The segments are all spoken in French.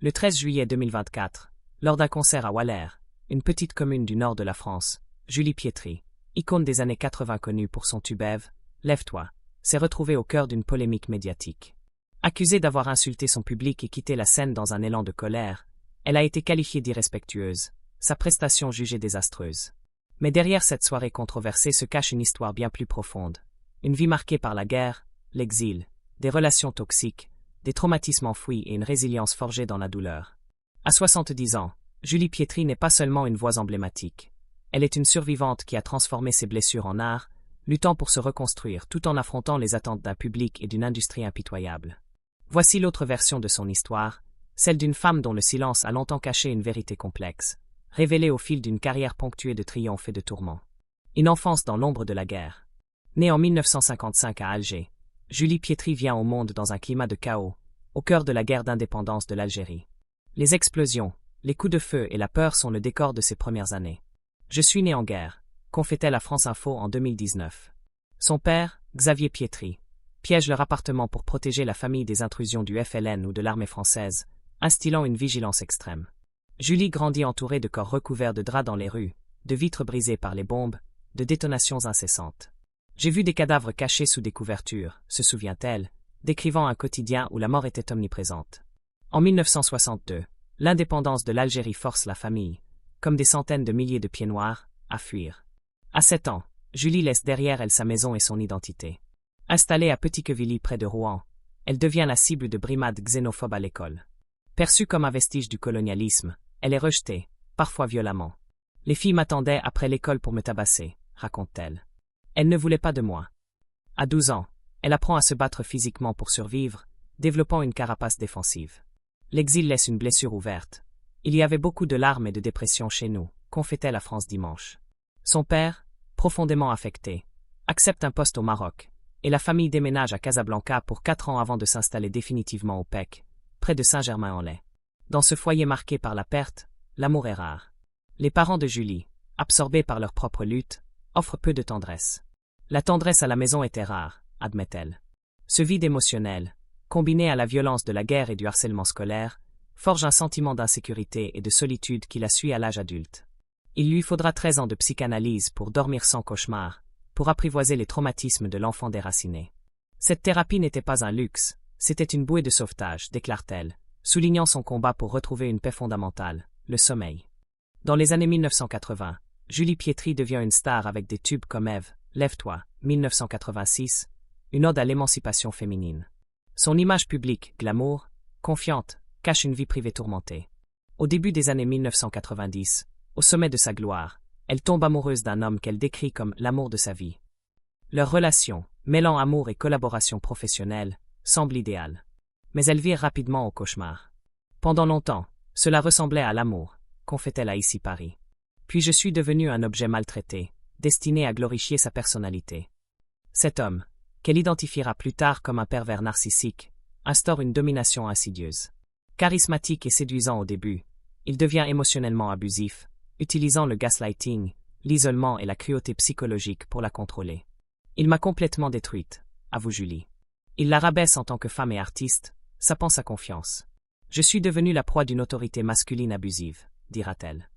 Le 13 juillet 2024, lors d'un concert à Waller, une petite commune du nord de la France, Julie Pietri, icône des années 80 connue pour son tube Ève, Lève-toi, s'est retrouvée au cœur d'une polémique médiatique. Accusée d'avoir insulté son public et quitté la scène dans un élan de colère, elle a été qualifiée d'irrespectueuse, sa prestation jugée désastreuse. Mais derrière cette soirée controversée se cache une histoire bien plus profonde. Une vie marquée par la guerre, l'exil, des relations toxiques, des traumatismes enfouis et une résilience forgée dans la douleur. À 70 ans, Julie Pietri n'est pas seulement une voix emblématique. Elle est une survivante qui a transformé ses blessures en art, luttant pour se reconstruire tout en affrontant les attentes d'un public et d'une industrie impitoyable. Voici l'autre version de son histoire, celle d'une femme dont le silence a longtemps caché une vérité complexe, révélée au fil d'une carrière ponctuée de triomphes et de tourments. Une enfance dans l'ombre de la guerre. Née en 1955 à Alger, Julie Pietri vient au monde dans un climat de chaos, au cœur de la guerre d'indépendance de l'Algérie. Les explosions, les coups de feu et la peur sont le décor de ses premières années. Je suis née en guerre, confie-t-elle à France Info en 2019. Son père, Xavier Pietri, piège leur appartement pour protéger la famille des intrusions du FLN ou de l'armée française, instillant une vigilance extrême. Julie grandit entourée de corps recouverts de draps dans les rues, de vitres brisées par les bombes, de détonations incessantes. J'ai vu des cadavres cachés sous des couvertures, se souvient-elle, décrivant un quotidien où la mort était omniprésente. En 1962, l'indépendance de l'Algérie force la famille, comme des centaines de milliers de pieds noirs, à fuir. À 7 ans, Julie laisse derrière elle sa maison et son identité. Installée à Petit-Quevilly près de Rouen, elle devient la cible de brimades xénophobes à l'école. Perçue comme un vestige du colonialisme, elle est rejetée, parfois violemment. Les filles m'attendaient après l'école pour me tabasser, raconte-t-elle. Elle ne voulait pas de moi. À 12 ans, elle apprend à se battre physiquement pour survivre, développant une carapace défensive. L'exil laisse une blessure ouverte. Il y avait beaucoup de larmes et de dépression chez nous, confie-t-elle à France Dimanche. Son père, profondément affecté, accepte un poste au Maroc, et la famille déménage à Casablanca pour 4 ans avant de s'installer définitivement au PEC, près de Saint-Germain-en-Laye. Dans ce foyer marqué par la perte, l'amour est rare. Les parents de Julie, absorbés par leur propre lutte, offrent peu de tendresse. La tendresse à la maison était rare, admet-elle. Ce vide émotionnel, combiné à la violence de la guerre et du harcèlement scolaire, forge un sentiment d'insécurité et de solitude qui la suit à l'âge adulte. Il lui faudra 13 ans de psychanalyse pour dormir sans cauchemar, pour apprivoiser les traumatismes de l'enfant déraciné. Cette thérapie n'était pas un luxe, c'était une bouée de sauvetage, déclare-t-elle, soulignant son combat pour retrouver une paix fondamentale, le sommeil. Dans les années 1980, Julie Pietri devient une star avec des tubes comme Ève, Lève-toi, 1986, une ode à l'émancipation féminine. Son image publique, glamour, confiante, cache une vie privée tourmentée. Au début des années 1990, au sommet de sa gloire, elle tombe amoureuse d'un homme qu'elle décrit comme l'amour de sa vie. Leur relation, mêlant amour et collaboration professionnelle, semble idéale. Mais elle vire rapidement au cauchemar. Pendant longtemps, cela ressemblait à l'amour, confie-t-elle à Ici Paris. Puis je suis devenue un objet maltraité, destiné à glorifier sa personnalité. Cet homme, qu'elle identifiera plus tard comme un pervers narcissique, instaure une domination insidieuse. Charismatique et séduisant au début, il devient émotionnellement abusif, utilisant le gaslighting, l'isolement et la cruauté psychologique pour la contrôler. Il m'a complètement détruite, avoue Julie. Il la rabaisse en tant que femme et artiste, sapant sa confiance. Je suis devenue la proie d'une autorité masculine abusive, dira-t-elle.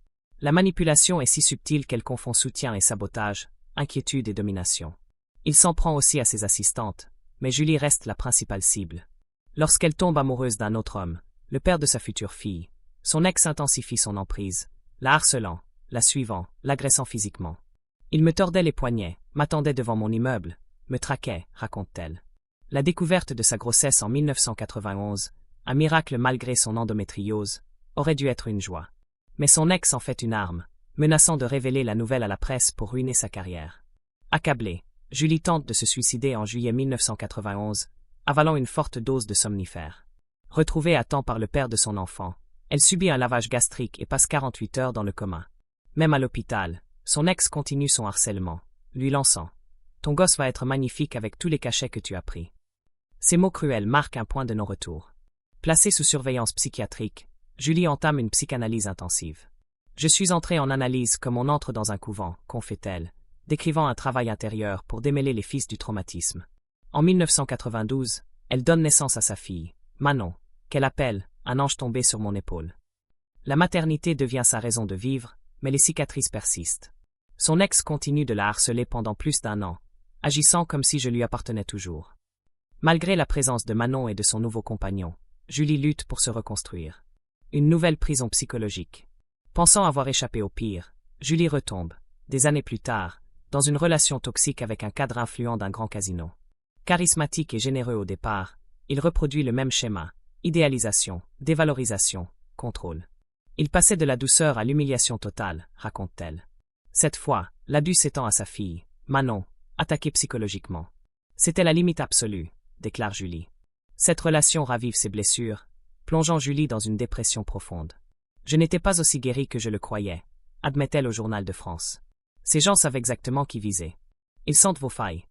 La manipulation est si subtile qu'elle confond soutien et sabotage, inquiétude et domination. Il s'en prend aussi à ses assistantes, mais Julie reste la principale cible. Lorsqu'elle tombe amoureuse d'un autre homme, le père de sa future fille, son ex intensifie son emprise, la harcelant, la suivant, l'agressant physiquement. Il me tordait les poignets, m'attendait devant mon immeuble, me traquait, raconte-t-elle. La découverte de sa grossesse en 1991, un miracle malgré son endométriose, aurait dû être une joie. Mais son ex en fait une arme, menaçant de révéler la nouvelle à la presse pour ruiner sa carrière. Accablée, Julie tente de se suicider en juillet 1991, avalant une forte dose de somnifère. Retrouvée à temps par le père de son enfant, elle subit un lavage gastrique et passe 48 heures dans le coma. Même à l'hôpital, son ex continue son harcèlement, lui lançant « Ton gosse va être magnifique avec tous les cachets que tu as pris ». Ces mots cruels marquent un point de non-retour. Placée sous surveillance psychiatrique, Julie entame une psychanalyse intensive. Je suis entrée en analyse comme on entre dans un couvent, confie-t-elle, décrivant un travail intérieur pour démêler les fils du traumatisme. En 1992, elle donne naissance à sa fille, Manon, qu'elle appelle un ange tombé sur mon épaule. La maternité devient sa raison de vivre, mais les cicatrices persistent. Son ex continue de la harceler pendant plus d'1 an, agissant comme si je lui appartenais toujours. Malgré la présence de Manon et de son nouveau compagnon, Julie lutte pour se reconstruire. Une nouvelle prison psychologique. Pensant avoir échappé au pire, Julie retombe, des années plus tard, dans une relation toxique avec un cadre influent d'un grand casino. Charismatique et généreux au départ, il reproduit le même schéma, idéalisation, dévalorisation, contrôle. Il passait de la douceur à l'humiliation totale, raconte-t-elle. Cette fois, l'abus s'étend à sa fille, Manon, attaquée psychologiquement. C'était la limite absolue, déclare Julie. Cette relation ravive ses blessures, plongeant Julie dans une dépression profonde. Je n'étais pas aussi guérie que je le croyais, admet-elle au Journal de France. Ces gens savent exactement qui viser. Ils sentent vos failles.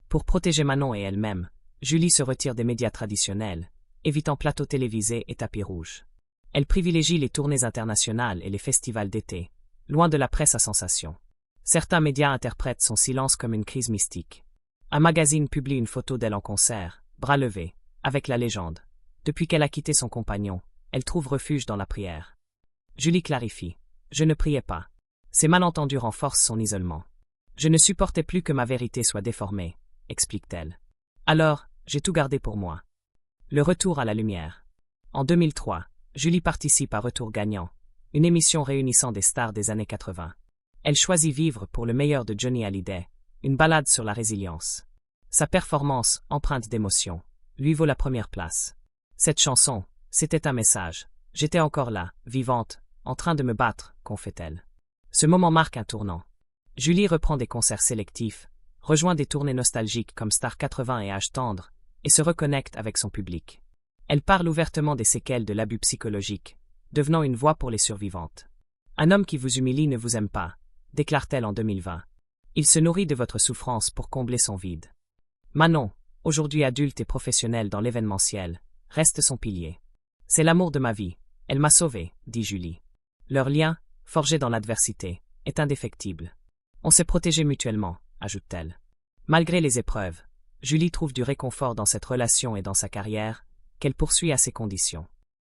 Pour protéger Manon et elle-même, Julie se retire des médias traditionnels, évitant plateaux télévisés et tapis rouges. Elle privilégie les tournées internationales et les festivals d'été, loin de la presse à sensation. Certains médias interprètent son silence comme une crise mystique. Un magazine publie une photo d'elle en concert, bras levés, avec la légende. Depuis qu'elle a quitté son compagnon, elle trouve refuge dans la prière. Julie clarifie. Je ne priais pas. Ces malentendus renforcent son isolement. Je ne supportais plus que ma vérité soit déformée, explique-t-elle. Alors, j'ai tout gardé pour moi. Le retour à la lumière. En 2003, Julie participe à Retour gagnant, une émission réunissant des stars des années 80. Elle choisit Vivre pour le meilleur de Johnny Hallyday, une ballade sur la résilience. Sa performance, empreinte d'émotion, lui vaut la première place. Cette chanson, c'était un message. J'étais encore là, vivante, en train de me battre, confie-t-elle. Ce moment marque un tournant. Julie reprend des concerts sélectifs, rejoint des tournées nostalgiques comme Star 80 et Âge tendre, et se reconnecte avec son public. Elle parle ouvertement des séquelles de l'abus psychologique, devenant une voix pour les survivantes. Un homme qui vous humilie ne vous aime pas, déclare-t-elle en 2020. Il se nourrit de votre souffrance pour combler son vide. Manon, aujourd'hui adulte et professionnelle dans l'événementiel, reste son pilier. C'est l'amour de ma vie, elle m'a sauvée, dit Julie. Leur lien, forgé dans l'adversité, est indéfectible. On s'est protégés mutuellement, ajoute-t-elle. Malgré les épreuves, Julie trouve du réconfort dans cette relation et dans sa carrière, qu'elle poursuit à ses conditions.